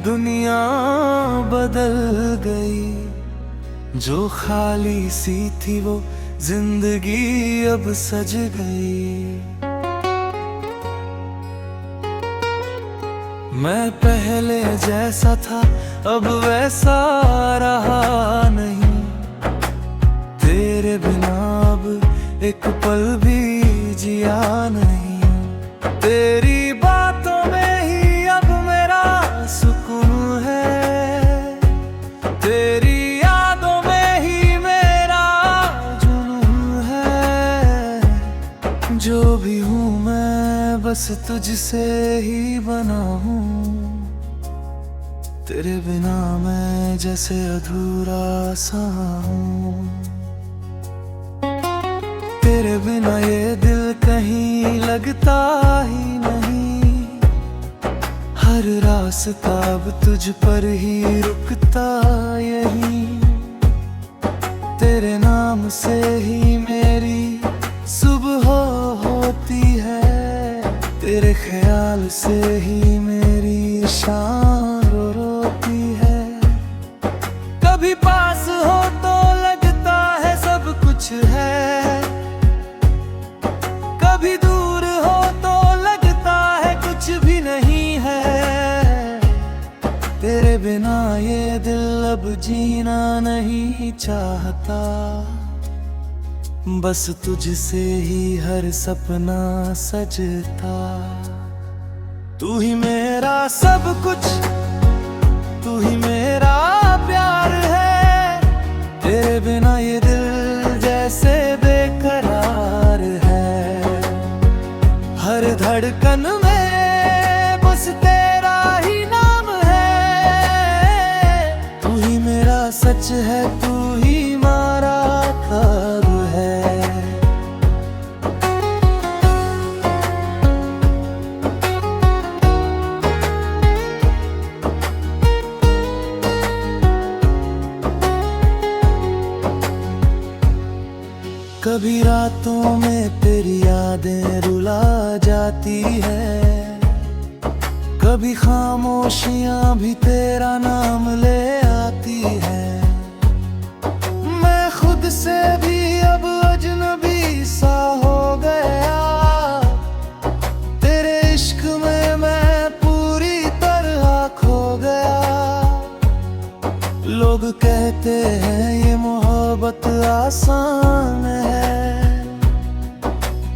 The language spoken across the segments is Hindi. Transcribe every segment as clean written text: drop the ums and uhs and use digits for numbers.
दुनिया बदल गई, जो खाली सी थी वो जिंदगी अब सज गई। मैं पहले जैसा था अब वैसा रहा नहीं, तेरे बिना अब एक पल भी जिया नहीं। तेरी बातों में ही अब मेरा सुकून है, तेरी यादों में ही मेरा जुनून है। जो भी हूँ मैं बस तुझसे ही बना हूँ, तेरे बिना मैं जैसे अधूरा सा हूँ। तेरे बिना ये दिल कहीं लगता ही नहीं, हर रास्ता अब तुझ पर ही रुकता यही। तेरे नाम से ही मेरी सुबह होती है, तेरे ख्याल से ही मेरी शाम रोती है। कभी पास हो तो लगता है सब कुछ है, कभी दूर हो तो लगता है कुछ भी नहीं है। तेरे बिना ये दिल अब जीना नहीं चाहता, बस तुझसे ही हर सपना सजता। तू ही मेरा सब कुछ, तू ही मेरा प्यार है, तेरे बिना ये दिल जैसे बेकरार है। हर धड़कन में बस तेरा ही नाम है, तू ही मेरा सच है, तू ही हमारा ख्वाब है। कभी रातों में तेरी यादें रुला जाती है, कभी खामोशियां भी तेरा नाम ले आती है। मैं खुद से भी अब अजनबी सा हो गया, तेरे इश्क में मैं पूरी तरह खो गया। लोग कहते हैं ये मोहब्बत आसान है,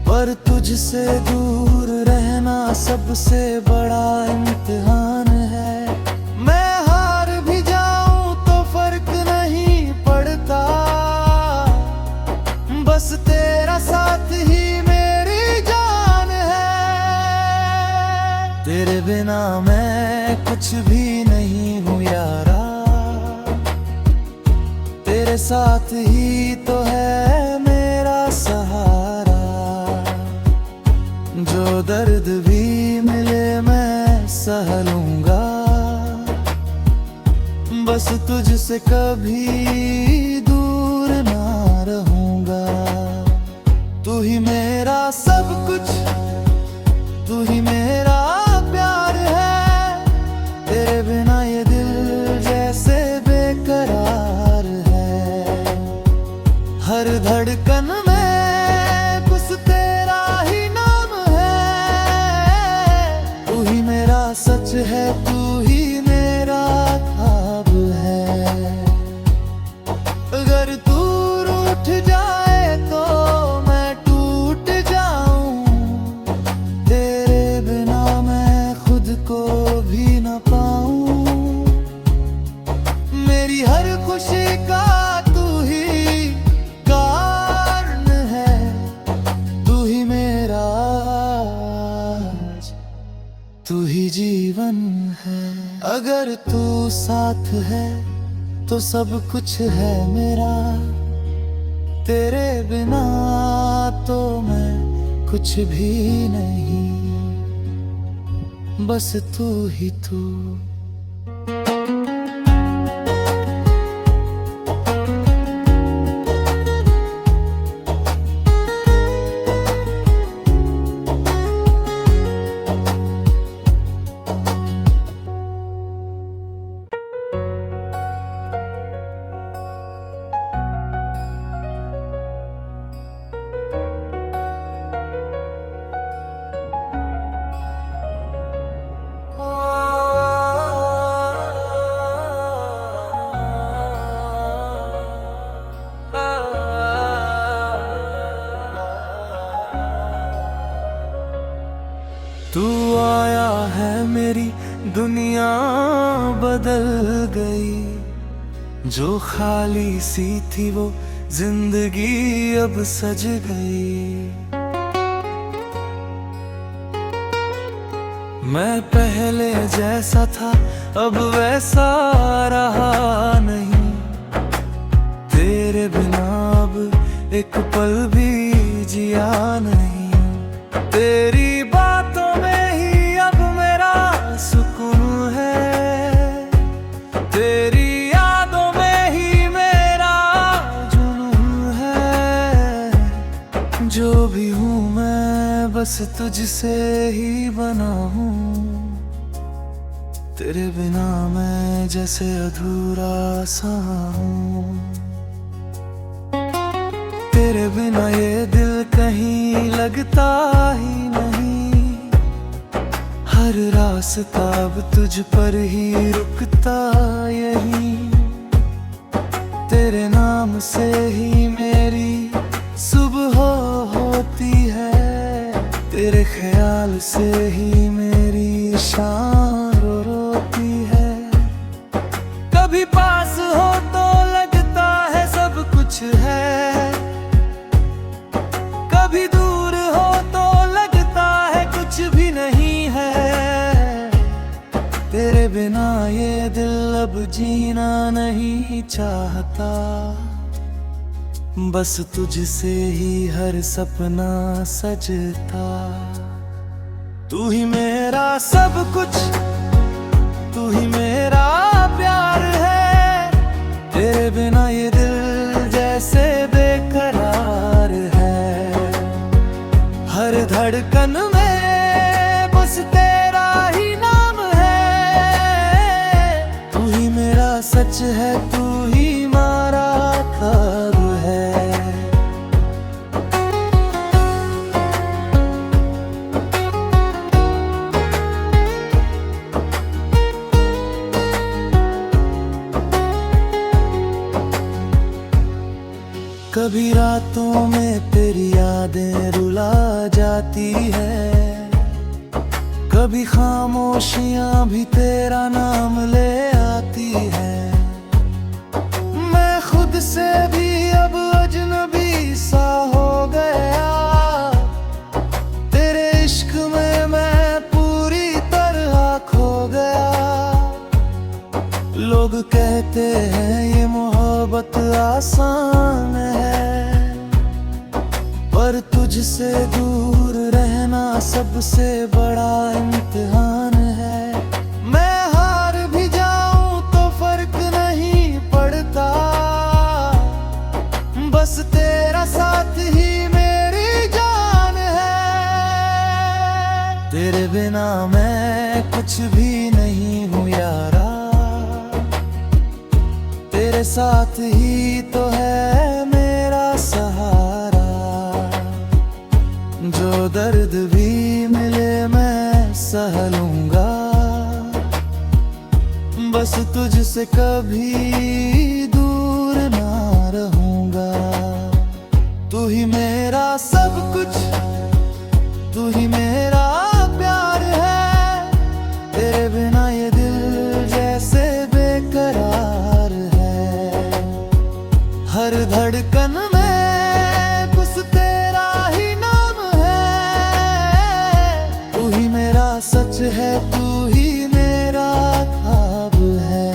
पर तुझसे दूर रहना सबसे बड़ा इम्तिहान है। मैं हार भी जाऊं तो फर्क नहीं पड़ता, बस तेरा साथ ही मेरी जान है। तेरे बिना मैं कुछ भी नहीं हूँ यारा, तेरे साथ ही तो है मेरा सहारा। जो दर्द भी मिले मैं सह लूंगा, बस तुझसे कभी दूर ना रहूंगा। तू ही मेरा सब कुछ, तू ही मेरा प्यार है, तेरे बिना ये दिल जैसे बेकरार है। हर धड़कन में बस तेरा ही नाम है, तू ही मेरा सच है, तू ही मेरा ख्वाब है। अगर तू रूठ जाए तो मैं टूट जाऊं, तेरे बिना मैं खुद को भी न पाऊं। मेरी हर खुशी का तू ही कारण है, तू ही मेरा तू ही जीवन है। अगर तू साथ है तो सब कुछ है मेरा, तेरे बिना तो मैं कुछ भी नहीं, बस तू ही तू। दुनिया बदल गई, जो खाली सी थी वो जिंदगी अब सज गई। मैं पहले जैसा था अब वैसा रहा नहीं, तेरे बिना अब एक पल भी जिया नहीं। तेरी बातों में ही अब मेरा सुकून है, तेरी यादों में ही मेरा जुनून है। जो भी हूँ मैं बस तुझसे ही बना हूँ, तेरे बिना मैं जैसे अधूरा सा हूँ। तेरे बिना ये दिल कहीं लगता ही नहीं, हर रास्ता अब तुझ पर ही रुकता यही। तेरे नाम से ही मेरी सुबह होती है, तेरे ख्याल से ही मेरी शाम रोती है। कभी पास हो तो लगता है सब कुछ है, कभी दूर हो तो लगता है कुछ भी नहीं है। तेरे बिना ये दिल अब जीना नहीं चाहता, बस तुझसे ही हर सपना सजता। तू ही मेरा सब कुछ, तू ही मेरा प्यार है, तेरे बिना ये दिल जैसे बेकरार है। हर धड़कन में बस तेरा ही नाम है, तू ही मेरा सच है, तू ही हमारा ख्वाब है। कभी रातों में तेरी यादें रुला जाती है, कभी खामोशियां भी तेरा नाम ले आती है। मैं खुद से भी अब अजनबी सा हो गया, तेरे इश्क में मैं पूरी तरह खो गया। लोग कहते हैं ये मोहब्बत आसान है, पर तुझसे दूर रहना सबसे बड़ा इम्तिहान है। मैं हार भी जाऊं तो फर्क नहीं पड़ता, बस तेरा साथ ही मेरी जान है। तेरे बिना मैं कुछ भी नहीं हूँ यारा, तेरे साथ ही तो है मेरा सहारा। जो दर्द भी मिले मैं सह लूंगा, बस तुझसे कभी दूर ना रहूंगा। तू ही मेरा सब कुछ, तू ही मेरा प्यार है, तेरे बिना ये दिल जैसे बेकरार है। हर धड़कन में बस तेरा ही नाम है, तू ही मेरा सच है, तू ही मेरा ख्वाब है।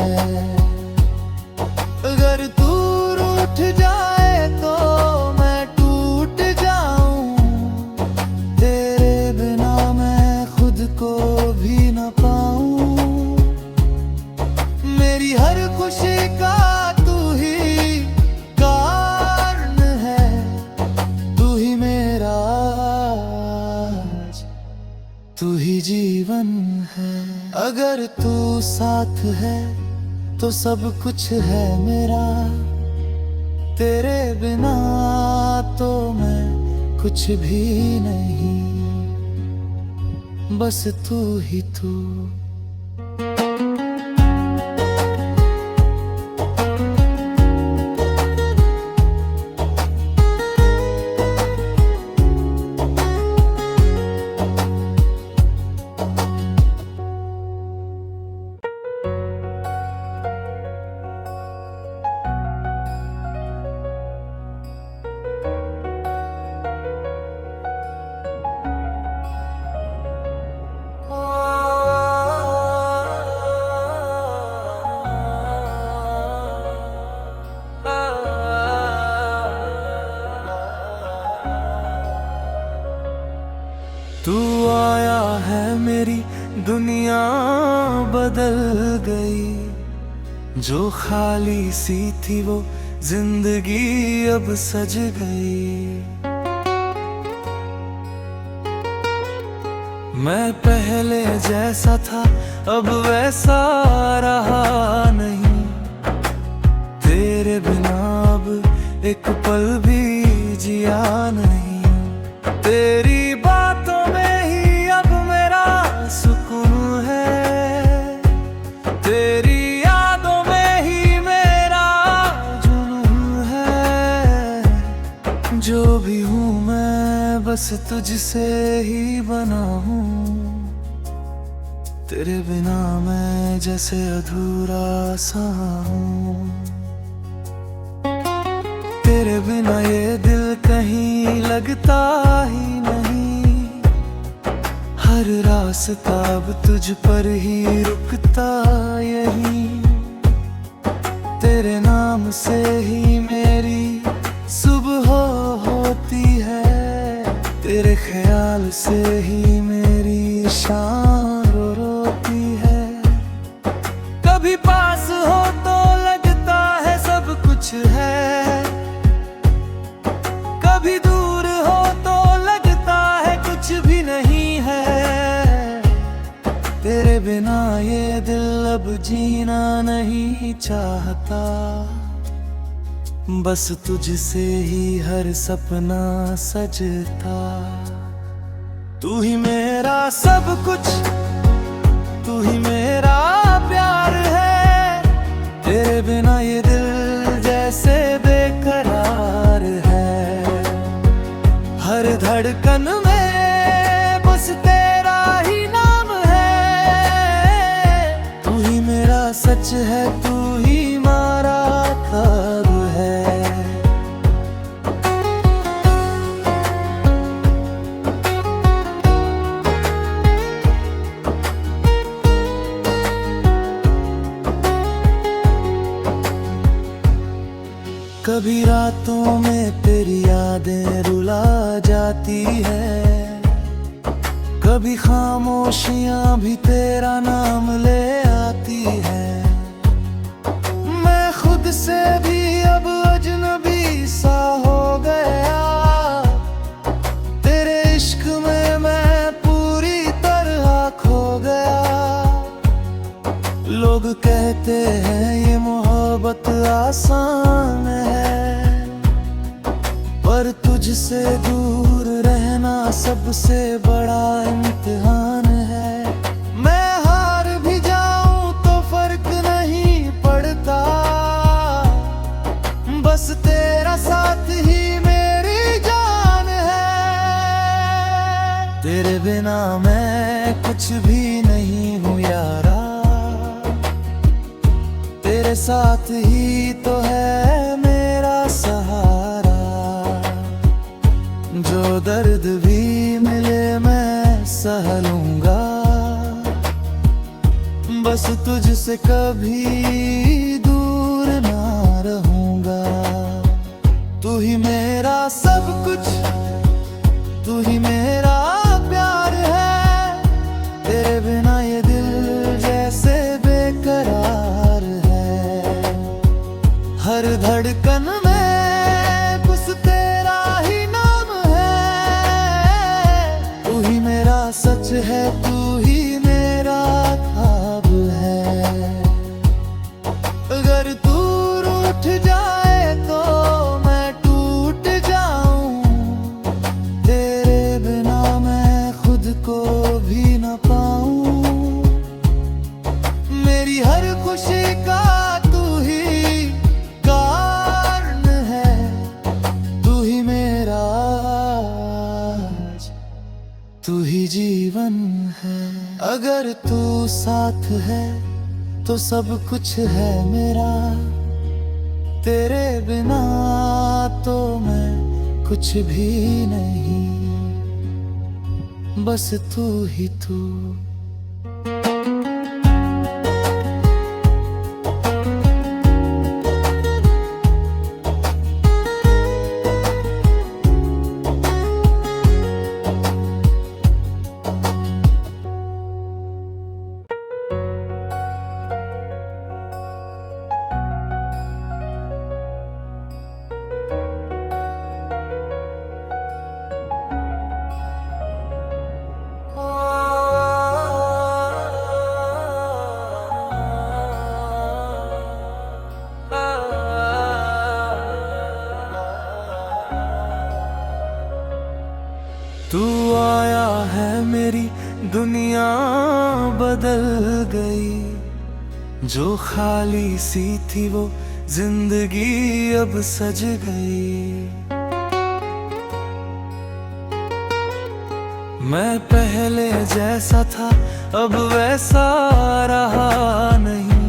अगर तू रूठ जाए तो मैं टूट जाऊं, तेरे बिना मैं खुद को भी न पाऊं। मेरी हर खुशी का तू ही कारण है, तू ही मेरा तू ही जीवन है। अगर तू साथ है तो सब कुछ है मेरा, तेरे बिना तो मैं कुछ भी नहीं, बस तू ही तू। मेरी दुनिया बदल गई। जो खाली सी थी वो जिंदगी अब सज गई। मैं पहले जैसा था अब वैसा रहा नहीं। तेरे बिना अब एक पल भी जिया नहीं। तेरी बातों में ही अब मेरा सुकून है। तेरी यादों में ही मेरा जुनून है। जो भी हूँ मैं बस तुझसे ही बना हूँ। तेरे बिना मैं जैसे अधूरा सा हूँ। तेरे बिना ये दिल कहीं लगता ही नहीं। हर रास्ता अब तुझ पर ही रुकता यही। तेरे नाम से ही मेरी सुबह होती है। तेरे ख्याल से ही मेरी शाम रोती है। कभी पास हो तो लगता है सब कुछ है। कभी दूर हो तो लगता है कुछ भी नहीं है। तेरे बिना ये दिल अब जीना नहीं चाहता। बस तुझसे ही हर सपना सजता। तू ही मेरा सब कुछ, तू ही मेरा प्यार है। तेरे बिना ये दिल जैसे बेकरार है। हर धड़कन में बस तेरा ही नाम है। तू ही मेरा सच है, तू ही हमारा ख्वाब है। कभी रातों में तेरी यादें रुला जाती है। कभी खामोशियां भी तेरा नाम ले आती है। मैं खुद से भी अब अजनबी सा हो गया। तेरे इश्क में मैं पूरी तरह खो गया। लोग कहते हैं ये मोहब्बत आसान है। पर तुझसे दूर रहना सबसे बड़ा इम्तिहान है। मैं हार भी जाऊं तो फर्क नहीं पड़ता। बस तेरा साथ ही मेरी जान है। तेरे बिना मैं कुछ भी नहीं हूँ यारा। तेरे साथ ही तो है मेरा सहारा। जो दर्द भी मिले मैं सह लूंगा। बस तुझसे कभी दूर ना रहूंगा। तू ही मेरा सब कुछ, तू ही मेरा प्यार है। तेरे बिना ये दिल जैसे बेकरार है। हर धड़कन में बस तेरा ही नाम है। तू ही मेरा सच है, तू ही मेरा ख्वाब है। अगर तू रूठ जाए तो मैं टूट जाऊं। तेरे बिना मैं खुद को भी न पाऊं। मेरी हर खुशी का तू ही कारण है। तू ही मेरा, तू ही जीवन है। अगर तू साथ है तो सब कुछ है मेरा। तेरे बिना तो मैं कुछ भी नहीं। बस तू ही तू। तू आया है मेरी दुनिया बदल गई, जो खाली सी थी वो जिंदगी अब सज गई। मैं पहले जैसा था अब वैसा रहा नहीं,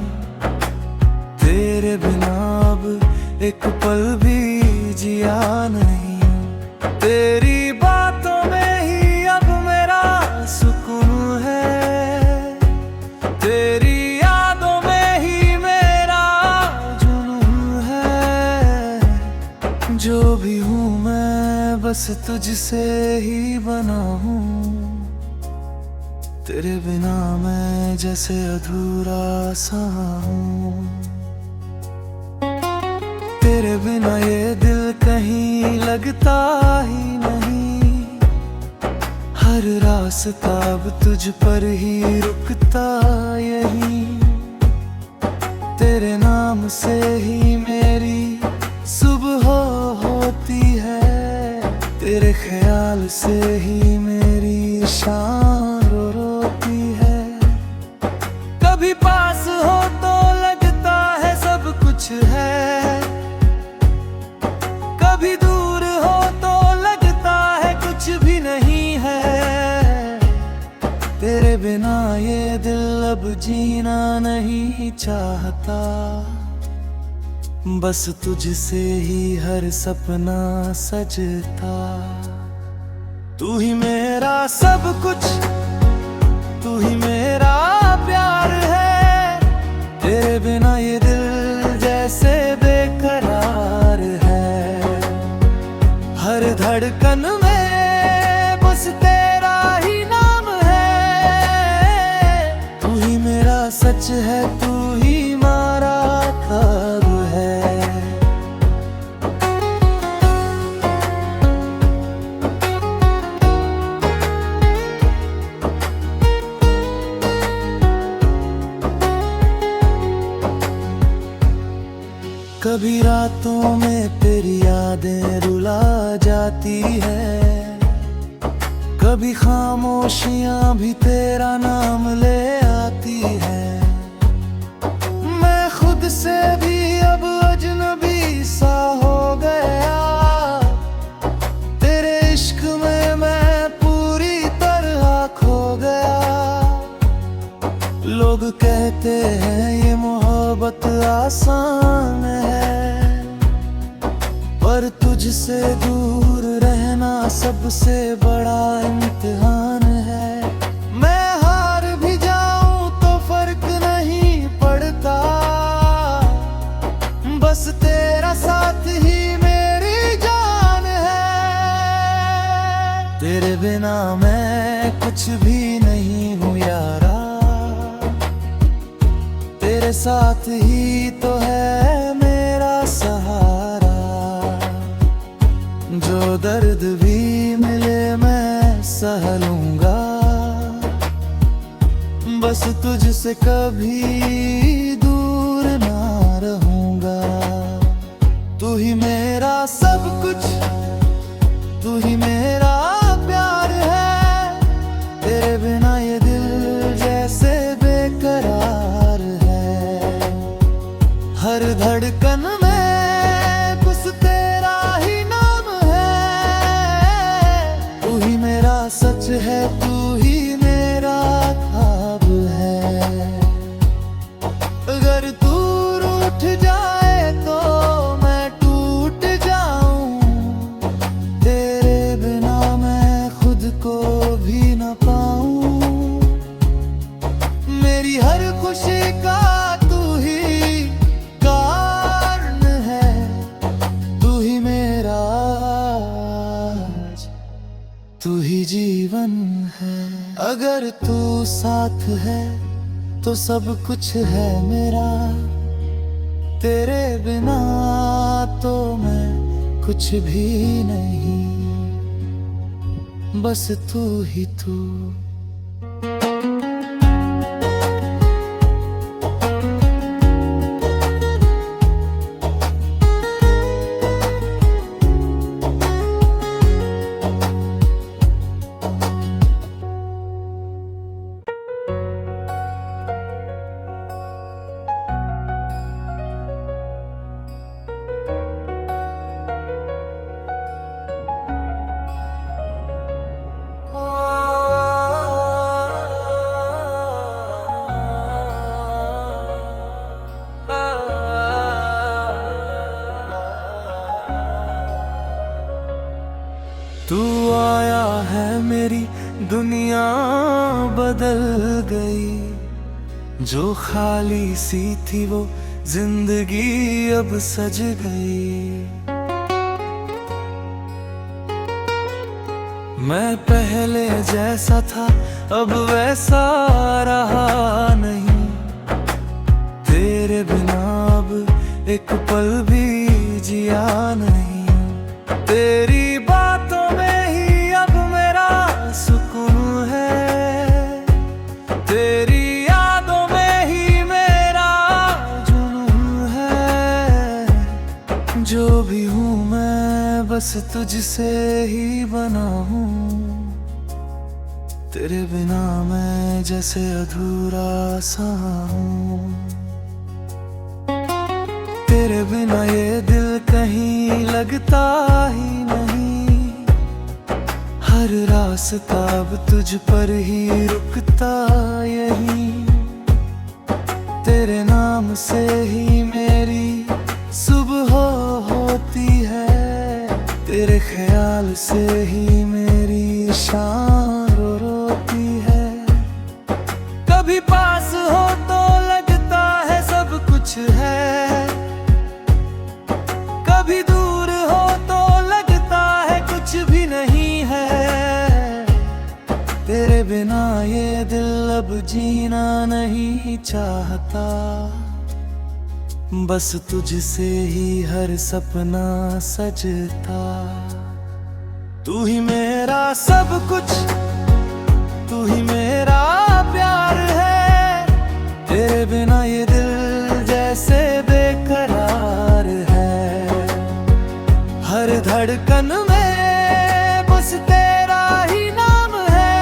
तेरे बिना अब एक पल भी जिया नहीं। तेरी बातों में ही अब मेरा सुकून है, तेरी यादों में ही मेरा जुनून है। जो भी हूँ मैं बस तुझसे ही बना हूँ, तेरे बिना मैं जैसे अधूरा सा हूँ। तेरे बिना ये दिल कहीं लगता ही नहीं, हर रास्ता अब तुझ पर ही रुकता यही। तेरे नाम से ही मेरी सुबह होती है, तेरे ख्याल से ही मेरी शाम रोती है। कभी पास हो तो लगता है सब कुछ है, कभी दूर हो तो लगता है कुछ भी नहीं है। तेरे बिना ये दिल अब जीना नहीं चाहता, बस तुझसे ही हर सपना सजता। तू ही मेरा सब कुछ, तू ही मेरा प्यार है, तेरे बिना ये दिल जैसे बेकरार है। हर धड़कन में बस तेरा ही नाम है, तू ही मेरा सच है, तू ही हमारा ख्वाब है। कभी रातों में तेरी यादें रुला जाती है, कभी खामोशियां भी तेरा नाम ले आती है। मैं खुद से भी अब अजनबी सा हो गया, तेरे इश्क में मैं पूरी तरह खो गया। लोग कहते हैं ये मोहब्बत आसान है, पर तुझसे दूर रहना सबसे बड़ा इम्तिहान है। मैं हार भी जाऊं तो फर्क नहीं पड़ता, बस तेरा साथ ही मेरी जान है। तेरे बिना मैं कुछ भी नहीं हूँ यारा, तेरे साथ ही तो है मेरा सहारा। जो दर्द भी मिले मैं सह लूंगा, बस तुझसे कभी दूर ना रहूंगा। तू ही मेरा सब कुछ, तू ही मेरा प्यार है, तेरे बिना ये दिल जैसे बेकरार है। हर धड़कन में बस तेरा ही नाम है, तू ही मेरा सच है, तू ही मेरा ख्वाब है। अगर तू रूठ जाए तो मैं टूट जाऊं, तेरे बिना मैं खुद को भी न पाऊं। मेरी हर खुशी का तू ही कारण है, तू ही मेरा आज, तू ही जीवन है। अगर तू साथ है तो सब कुछ है मेरा, तेरे बिना तो मैं कुछ भी नहीं, बस तू ही तू। तू आया है मेरी दुनिया बदल गई, जो खाली सी थी वो जिंदगी अब सज गई। मैं पहले जैसा था अब वैसा रहा नहीं, तेरे बिना अब एक पल भी जिया नहीं। तेरी बातों में ही अब मेरा सुकून है, तेरी यादों में ही मेरा जुनून है। जो भी हूँ मैं बस तुझसे ही बना हूँ, तेरे बिना मैं जैसे अधूरा सा हूँ। तेरे बिना ये दिल कहीं लगता ही नहीं, हर रास्ता अब तुझ पर ही रुकता यही। तेरे नाम से ही मेरी सुबह होती है, तेरे ख्याल से ही मेरी शाम रोती है। कभी पास हो तो लगता है सब कुछ है, कभी दूर हो तो लगता है कुछ भी नहीं है। तेरे बिना ये दिल अब जीना नहीं चाहता, बस तुझसे ही हर सपना सजता। तू ही मेरा सब कुछ, तू ही मेरा प्यार है, तेरे बिना ये दिल जैसे बेकरार है। हर धड़कन में बस तेरा ही नाम है,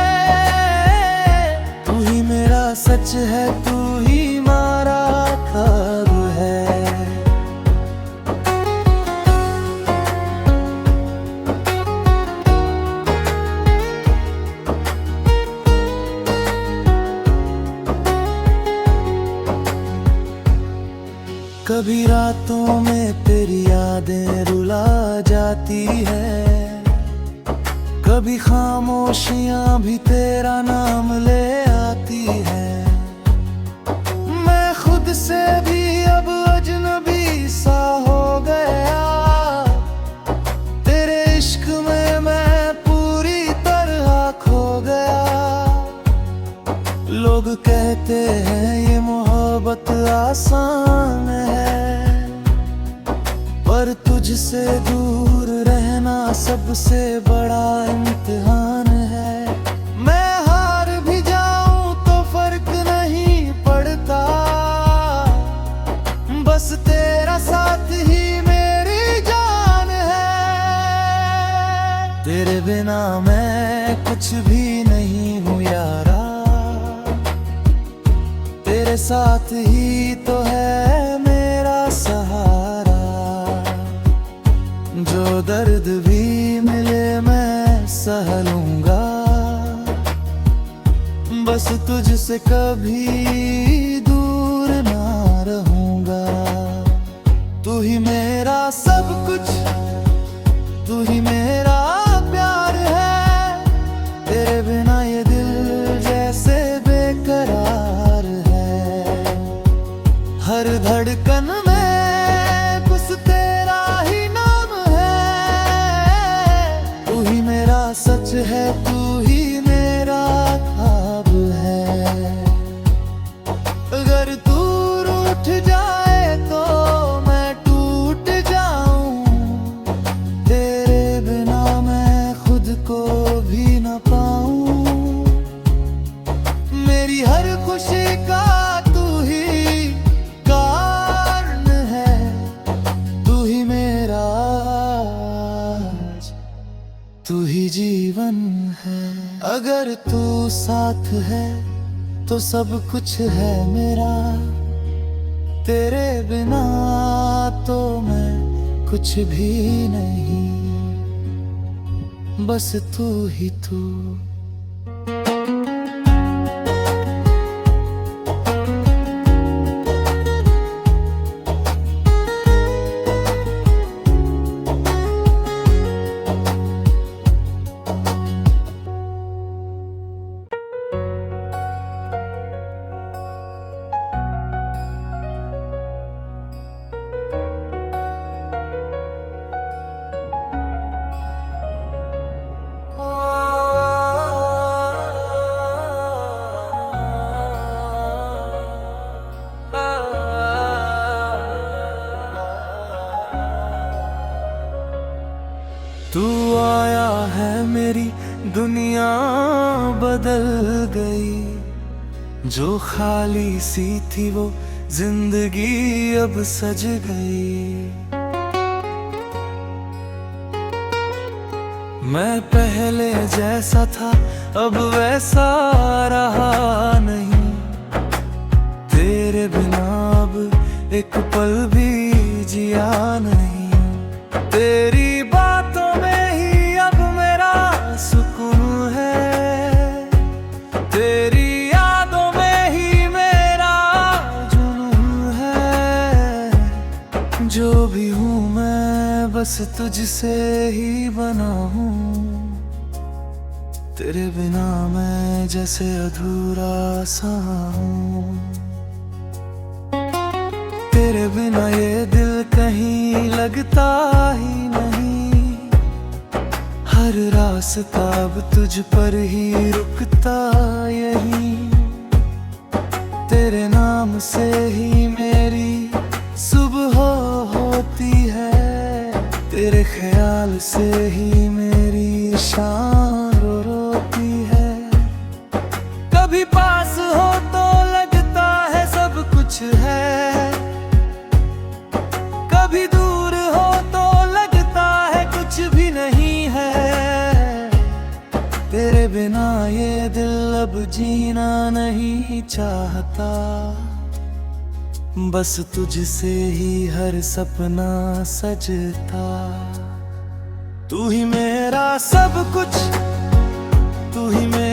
तू ही मेरा सच है, तू ही हमारा ख्वाब है। कभी रातों में तेरी यादें रुला जाती है, कभी खामोशियां भी तेरा नाम ले आती है। मैं खुद से भी अब अजनबी सा हो गया, तेरे इश्क में मैं पूरी तरह खो गया। लोग कहते हैं ये मोहब्बत आसान है, पर तुझसे दूर रहना सबसे बड़ा इम्तिहान है। मैं हार भी जाऊं तो फर्क नहीं पड़ता, बस तेरा साथ ही मेरी जान है। तेरे बिना मैं कुछ भी नहीं हूँ यारा, तेरे साथ ही तो है मेरा सहारा। जो दर्द भी मिले मैं सह लूंगा, बस तुझसे कभी दूर ना रहूंगा। तू ही मेरा सब कुछ, तू ही मेरा प्यार है, तेरे बिना ये दिल जैसे बेकरार है। हर धड़कन में बस तेरा ही नाम है, तू ही मेरा सच है, तू ही मेरा ख्वाब है। अगर तू रूठ जाए तो मैं टूट जाऊं, तेरे बिना मैं खुद को भी न पाऊं। मेरी हर खुशी का तू ही कारण है, तू ही मेरा, तू ही जीवन है। अगर तू साथ है तो सब कुछ है मेरा, तेरे बिना तो मैं कुछ भी नहीं, बस तू ही तू। तू आया है मेरी दुनिया बदल गई, जो खाली सी थी वो जिंदगी अब सज गई। मैं पहले जैसा था अब वैसा रहा नहीं, तेरे बिना अब एक पल भी जिया नहीं। तेरी बातों में ही अब मेरा सुकून है, तेरी यादों में ही मेरा जुनून है। जो भी हूँ मैं बस तुझसे ही बना हूँ, तेरे बिना मैं जैसे अधूरा सा हूँ। तेरे बिना ये दिल कहीं लगता ही नहीं, हर रास्ता अब तुझ पर ही रुकता यही। तेरे नाम से ही मेरी सुबह होती है, तेरे ख्याल से ही मेरी शाम रोती है। कभी पास हो तो लगता है सब कुछ है, कभी दूर हो तो लगता है कुछ भी नहीं है। तेरे बिना ये दिल अब जीना नहीं चाहता, बस तुझसे ही हर सपना सजता। तू ही मेरा सब कुछ, तू ही मेरा